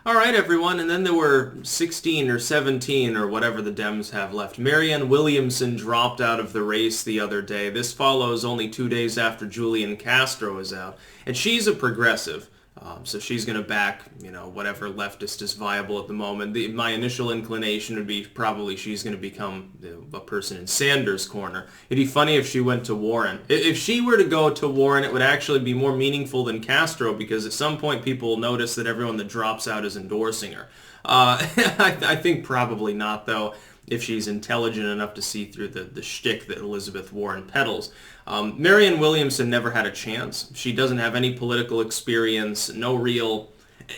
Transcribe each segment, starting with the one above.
All right, everyone, and then there were 16 or 17 or whatever the Dems have left. Marianne dropped out of the race the other day. This follows only 2 days after Julian Castro is out. And she's a progressive, so she's going to back, whatever leftist is viable at the moment. My initial inclination would be probably she's going to become a person in Sanders' corner. It'd be funny if she went to Warren. If she were to go to Warren, it would actually be more meaningful than Castro, because at some point people will notice that everyone that drops out is endorsing her. I think probably not, though, if she's intelligent enough to see through the shtick that Elizabeth Warren peddles. Williamson never had a chance. She doesn't have any political experience, no real...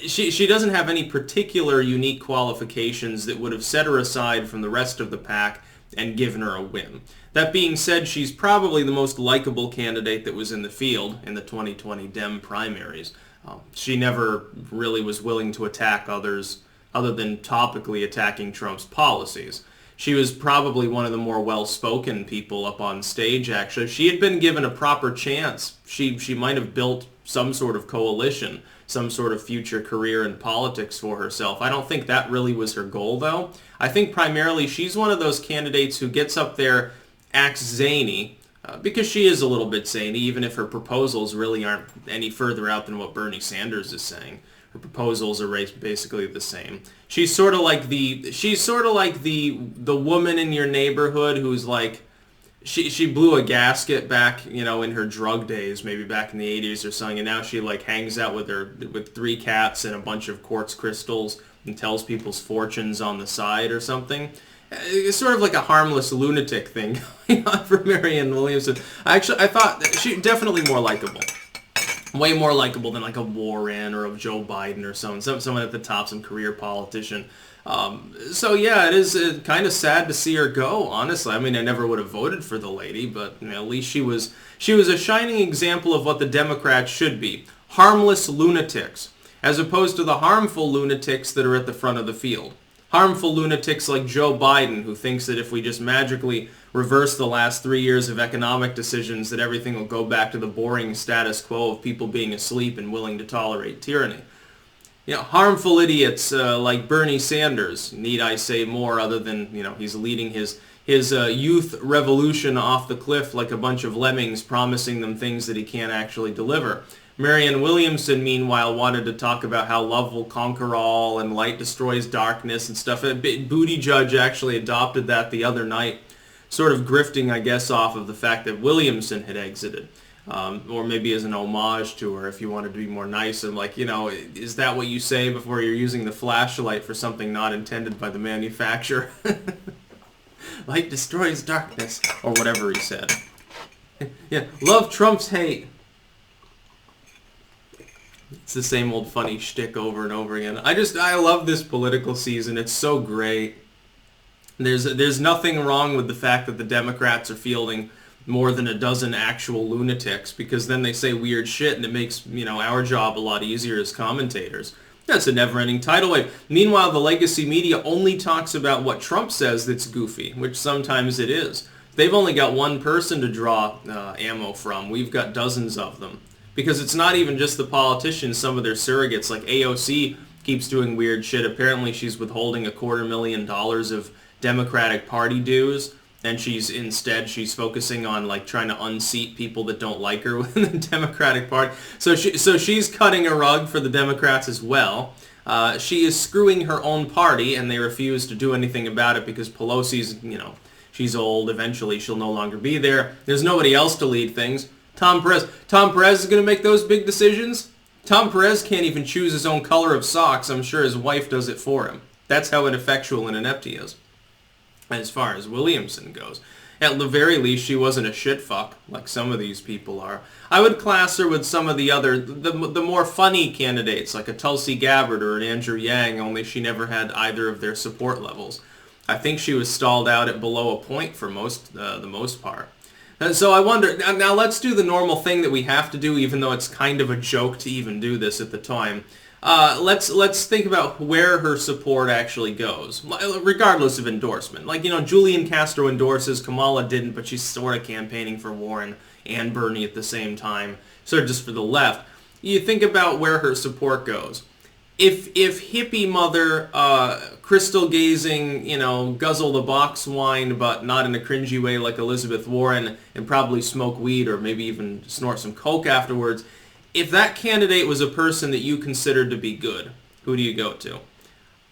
She doesn't have any particular unique qualifications that would have set her aside from the rest of the pack and given her a win. That being said, she's probably the most likable candidate that was in the field in the 2020 Dem Primaries. She never really was willing to attack others other than topically attacking Trump's policies. She was probably one of the more well-spoken people up on stage, actually. If she had been given a proper chance, she might have built some sort of coalition, some sort of future career in politics for herself. I don't think that really was her goal, though. I think primarily she's one of those candidates who gets up there, acts zany, because she is a little bit zany, even if her proposals really aren't any further out than what Bernie Sanders is saying. Her proposals are basically the same. She's sort of like the woman in your neighborhood who's like, she blew a gasket back, in her drug days, maybe back in the 80s or something, and now she like hangs out with 3 cats and a bunch of quartz crystals and tells people's fortunes on the side or something. It's sort of like a harmless lunatic thing going on for Williamson. I thought that she definitely more likable. Way more likable than like a Warren or a Joe Biden or someone at the top, some career politician. So yeah, it is kind of sad to see her go, honestly. I mean, I never would have voted for the lady, but at least she was a shining example of what the Democrats should be. Harmless lunatics, as opposed to the harmful lunatics that are at the front of the field. Harmful lunatics like Joe Biden, who thinks that if we just magically reverse the last 3 years of economic decisions, that everything will go back to the boring status quo of people being asleep and willing to tolerate tyranny. Harmful idiots like Bernie Sanders. Need I say more other than, he's leading his youth revolution off the cliff like a bunch of lemmings, promising them things that he can't actually deliver. Williamson, meanwhile, wanted to talk about how love will conquer all and light destroys darkness and stuff. Buttigieg actually adopted that the other night, sort of grifting, I guess, off of the fact that Williamson had exited. Or maybe as an homage to her, if you wanted to be more nice and like, is that what you say before you're using the flashlight for something not intended by the manufacturer? Light destroys darkness, or whatever he said. Yeah, love trumps hate. It's the same old funny shtick over and over again. I love this political season. It's so great. There's nothing wrong with the fact that the Democrats are fielding more than a dozen actual lunatics, because then they say weird shit and it makes, our job a lot easier as commentators. That's a never-ending tidal wave. Meanwhile, the legacy media only talks about what Trump says that's goofy, which sometimes it is. They've only got one person to draw ammo from. We've got dozens of them. Because it's not even just the politicians, some of their surrogates, like AOC keeps doing weird shit. Apparently she's withholding $250,000 of Democratic Party dues, and she's focusing on like trying to unseat people that don't like her within the Democratic Party. So she's cutting a rug for the Democrats as well. She is screwing her own party, and they refuse to do anything about it because Pelosi's, she's old. Eventually she'll no longer be there. There's nobody else to lead things. Tom Perez is going to make those big decisions? Tom Perez can't even choose his own color of socks. I'm sure his wife does it for him. That's how ineffectual and inept he is. As far as Williamson goes, at the very least, she wasn't a shitfuck like some of these people are. I would class her with some of the more funny candidates, like a Tulsi Gabbard or an Andrew Yang, only she never had either of their support levels. I think she was stalled out at below a point for the most part. So I wonder, now let's do the normal thing that we have to do, even though it's kind of a joke to even do this at the time. Let's think about where her support actually goes, regardless of endorsement. Like, Julian Castro endorses, Kamala didn't, but she's sort of campaigning for Warren and Bernie at the same time, sort of just for the left. You think about where her support goes. if hippie mother, crystal gazing, guzzle the box wine, but not in a cringy way like Elizabeth Warren, and probably smoke weed or maybe even snort some coke afterwards, if that candidate was a person that you considered to be good, who do you go to?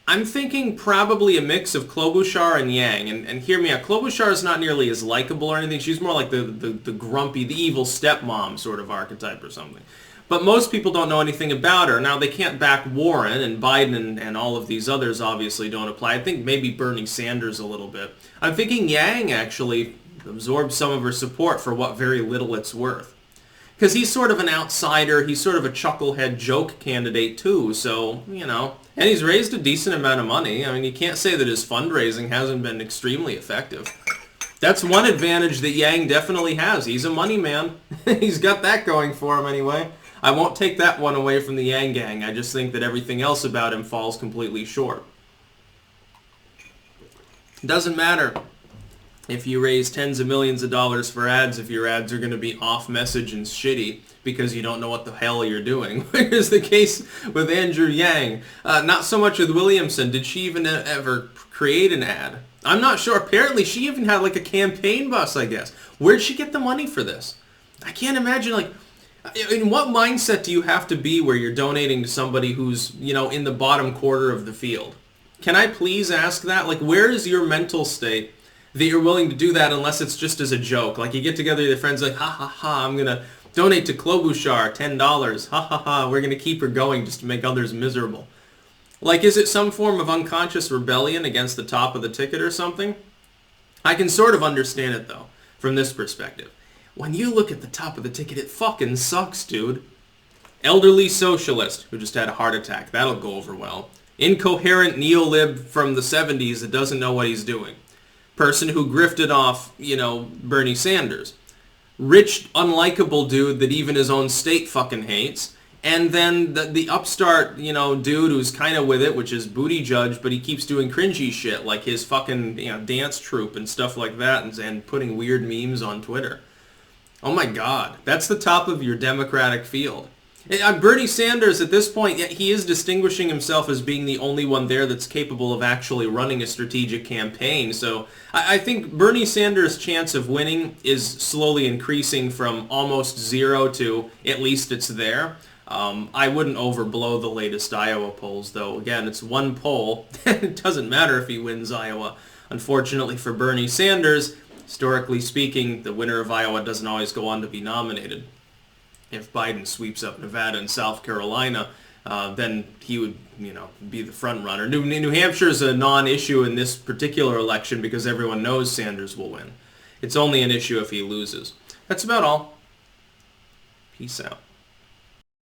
I'm thinking probably a mix of Klobuchar and Yang, and hear me out. Klobuchar is not nearly as likable or anything. She's more like the grumpy, the evil stepmom sort of archetype or something. But most people don't know anything about her. Now, they can't back Warren, and Biden and all of these others obviously don't apply. I think maybe Bernie Sanders a little bit. I'm thinking Yang actually absorbed some of her support for what very little it's worth. Because he's sort of an outsider. He's sort of a chucklehead joke candidate, too. So, And he's raised a decent amount of money. I mean, you can't say that his fundraising hasn't been extremely effective. That's one advantage that Yang definitely has. He's a money man. He's got that going for him anyway. I won't take that one away from the Yang gang. I just think that everything else about him falls completely short. It doesn't matter if you raise tens of millions of dollars for ads if your ads are going to be off message and shitty because you don't know what the hell you're doing. Which is the case with Andrew Yang. Not so much with Williamson. Did she even ever create an ad? I'm not sure. Apparently she even had like a campaign bus, I guess. Where'd she get the money for this? I can't imagine, like, in what mindset do you have to be where you're donating to somebody who's, in the bottom quarter of the field? Can I please ask that? Like, where is your mental state that you're willing to do that unless it's just as a joke? Like, you get together with your friends like, ha ha ha, I'm going to donate to Klobuchar $10. Ha ha ha, we're going to keep her going just to make others miserable. Like, is it some form of unconscious rebellion against the top of the ticket or something? I can sort of understand it, though, from this perspective. When you look at the top of the ticket, it fucking sucks, dude. Elderly socialist who just had a heart attack. That'll go over well. Incoherent neolib from the 70s that doesn't know what he's doing. Person who grifted off, Bernie Sanders. Rich, unlikable dude that even his own state fucking hates. And then the upstart, dude who's kind of with it, which is Booty Judge, but he keeps doing cringy shit like his fucking, dance troupe and stuff like that and putting weird memes on Twitter. Oh my God, that's the top of your Democratic field. Bernie Sanders, at this point, he is distinguishing himself as being the only one there that's capable of actually running a strategic campaign. So I think Bernie Sanders' chance of winning is slowly increasing from almost zero to at least it's there. I wouldn't overblow the latest Iowa polls, though. Again, it's one poll. It doesn't matter if he wins Iowa. Unfortunately for Bernie Sanders, historically speaking, the winner of Iowa doesn't always go on to be nominated. If Biden sweeps up Nevada and South Carolina, then he would, be the front runner. New Hampshire is a non-issue in this particular election because everyone knows Sanders will win. It's only an issue if he loses. That's about all. Peace out.